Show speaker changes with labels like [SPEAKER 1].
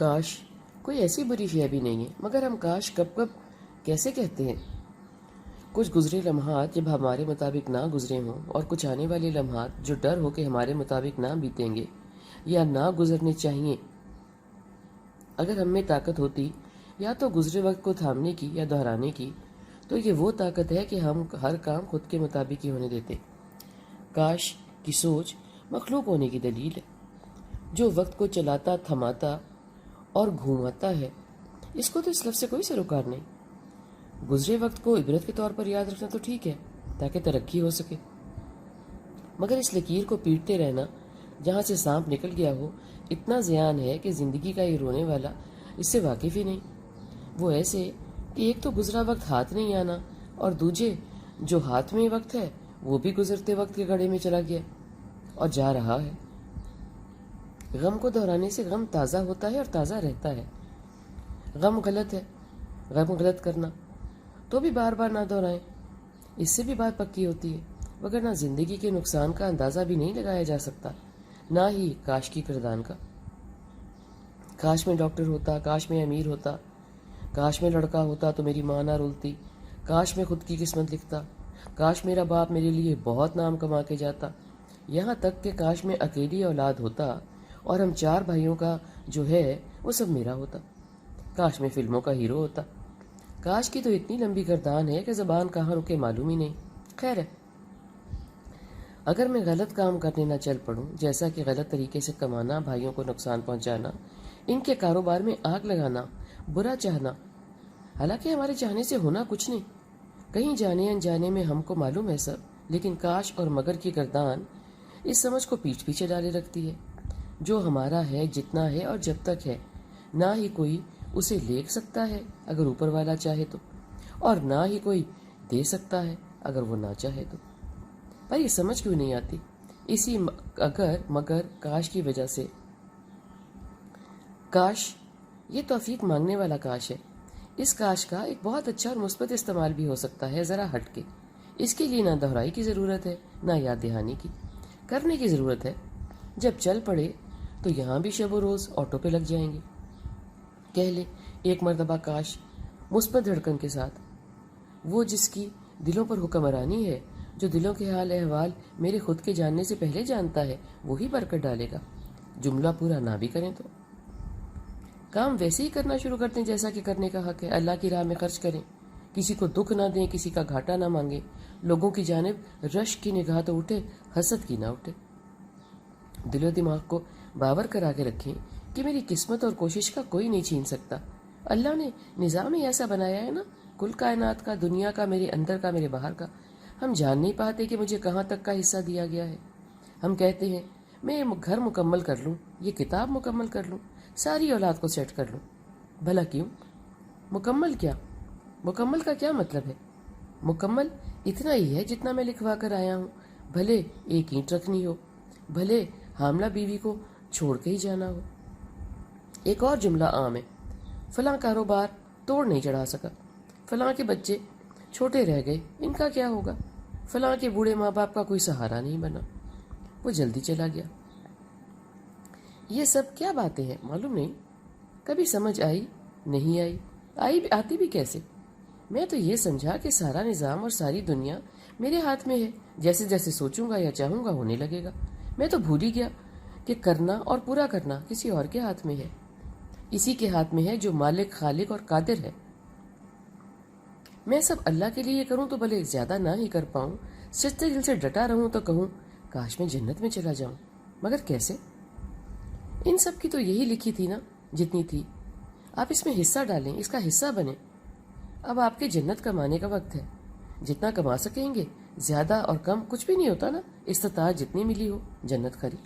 [SPEAKER 1] کاش کوئی ایسی بری شے بھی نہیں ہے، مگر ہم کاش کب کب کیسے کہتے ہیں۔ کچھ گزرے لمحات جب ہمارے مطابق نہ گزرے ہوں، اور کچھ آنے والے لمحات جو ڈر ہو کہ ہمارے مطابق نہ بیتیں گے یا نہ گزرنے چاہیے۔ اگر ہم میں طاقت ہوتی یا تو گزرے وقت کو تھامنے کی یا دہرانے کی، تو یہ وہ طاقت ہے کہ ہم ہر کام خود کے مطابق ہی ہونے دیتے۔ کاش کی سوچ مخلوق ہونے کی دلیل ہے، جو وقت کو چلاتا، تھماتا اور گھماتا ہے۔ اس کو تو اس لفظ سے کوئی سروکار نہیں۔ گزرے وقت کو عبرت کے طور پر یاد رکھنا تو ٹھیک ہے تاکہ ترقی ہو سکے، مگر اس لکیر کو پیٹتے رہنا جہاں سے سانپ نکل گیا ہو، اتنا زیان ہے کہ زندگی کا یہ رونے والا اس سے واقف ہی نہیں۔ وہ ایسے کہ ایک تو گزرا وقت ہاتھ نہیں آنا، اور دوجے جو ہاتھ میں وقت ہے وہ بھی گزرتے وقت کے گڑھے میں چلا گیا اور جا رہا ہے۔ غم کو دہرانے سے غم تازہ ہوتا ہے اور تازہ رہتا ہے۔ غم غلط ہے، غم غلط کرنا تو بھی بار بار نہ دہرائیں، اس سے بھی بات پکی ہوتی ہے، وگرنہ زندگی کے نقصان کا اندازہ بھی نہیں لگایا جا سکتا، نہ ہی کاش کی کردان کا۔ کاش میں ڈاکٹر ہوتا، کاش میں امیر ہوتا، کاش میں لڑکا ہوتا تو میری ماں نہ رولتی، کاش میں خود کی قسمت لکھتا، کاش میرا باپ میرے لیے بہت نام کما کے جاتا، یہاں تک کہ کاش میں اکیلی اولاد ہوتا اور ہم 4 بھائیوں کا جو ہے وہ سب میرا ہوتا، کاش میں فلموں کا ہیرو ہوتا۔ کاش کی تو اتنی لمبی گردان ہے کہ زبان کہاں رکے معلوم ہی نہیں۔ خیر ہے، اگر میں غلط کام کرنے نہ چل پڑوں، جیسا کہ غلط طریقے سے کمانا، بھائیوں کو نقصان پہنچانا، ان کے کاروبار میں آگ لگانا، برا چاہنا، حالانکہ ہمارے چاہنے سے ہونا کچھ نہیں، کہیں جانے انجانے میں ہم کو معلوم ہے سب، لیکن کاش اور مگر کی گردان اس سمجھ کو پیٹھ پیچھے ڈالے رکھتی ہے، جو ہمارا ہے جتنا ہے اور جب تک ہے، نہ ہی کوئی اسے لے سکتا ہے اگر اوپر والا چاہے تو، اور نہ ہی کوئی دے سکتا ہے اگر وہ نہ چاہے تو۔ پر یہ سمجھ کیوں نہیں آتی؟ اسی اگر مگر کاش کی وجہ سے۔ کاش یہ توفیق مانگنے والا کاش ہے۔ اس کاش کا ایک بہت اچھا اور مثبت استعمال بھی ہو سکتا ہے، ذرا ہٹ کے۔ اس کے لیے نہ دہرائی کی ضرورت ہے، نہ یاد دہانی کی، کرنے کی ضرورت ہے۔ جب چل پڑے تو یہاں بھی شب و روز آٹو پہ لگ جائیں گے۔ کہہ لے ایک مرتبہ کاش مثبت دھڑکن کے ساتھ، وہ جس کی دلوں پر حکمرانی ہے، جو دلوں کے حال احوال میرے خود کے جاننے سے پہلے جانتا ہے، وہی برکت ڈالے گا۔ جملہ پورا نہ بھی کریں تو کام ویسے ہی کرنا شروع کرتے ہیں جیسا کہ کرنے کا حق ہے۔ اللہ کی راہ میں خرچ کریں، کسی کو دکھ نہ دیں، کسی کا گھاٹا نہ مانگیں، لوگوں کی جانب رشک کی نگاہ تو اٹھے، حسد کی نہ اٹھے۔ دل و دماغ کو باور کرا کے رکھیں کہ میری قسمت اور کوشش کا کوئی نہیں چھین سکتا۔ اللہ نے نظام ہی ایسا بنایا ہے نا، کل کائنات کا، دنیا کا، میرے اندر کا، میرے باہر کا۔ ہم جان نہیں پاتے کہ مجھے کہاں تک کا حصہ دیا گیا ہے۔ ہم کہتے ہیں میں یہ گھر مکمل کر لوں، یہ کتاب مکمل کر لوں، ساری اولاد کو سیٹ کر لوں۔ بھلا کیوں؟ مکمل کیا؟ مکمل کا کیا مطلب ہے؟ مکمل اتنا ہی ہے جتنا میں لکھوا کر آیا ہوں، بھلے ایک اینٹ رکھنی ہو، بھلے حاملہ بیوی کو چھوڑ کے ہی جانا ہو۔ ایک اور جملہ عام ہے، فلاں کاروبار توڑ نہیں چڑھا سکا، فلاں کے بچے چھوٹے رہ گئے، ان کا کیا ہوگا، فلاں کے بوڑھے ماں باپ کا کوئی سہارا نہیں بنا، وہ جلدی چلا گیا۔ یہ سب کیا باتیں ہیں معلوم نہیں، کبھی سمجھ آئی نہیں آتی بھی کیسے؟ میں تو یہ سمجھا کہ سارا نظام اور ساری دنیا میرے ہاتھ میں ہے، جیسے جیسے سوچوں گا یا چاہوں گا ہونے لگے گا۔ میں تو بھول ہی گیا کہ کرنا اور پورا کرنا کسی اور کے ہاتھ میں ہے، اسی کے ہاتھ میں ہے جو مالک، خالق اور قادر ہے۔ میں سب اللہ کے لیے کروں تو بھلے زیادہ نہ ہی کر پاؤں، سچے دل سے ڈٹا رہوں تو کہوں کاش میں جنت میں چلا جاؤں، مگر کیسے؟ ان سب کی تو یہی لکھی تھی نا جتنی تھی، آپ اس میں حصہ ڈالیں، اس کا حصہ بنیں۔ اب آپ کے جنت کمانے کا وقت ہے، جتنا کما سکیں گے، زیادہ اور کم کچھ بھی نہیں ہوتا نا، استطاعت جتنی ملی ہو جنت خری۔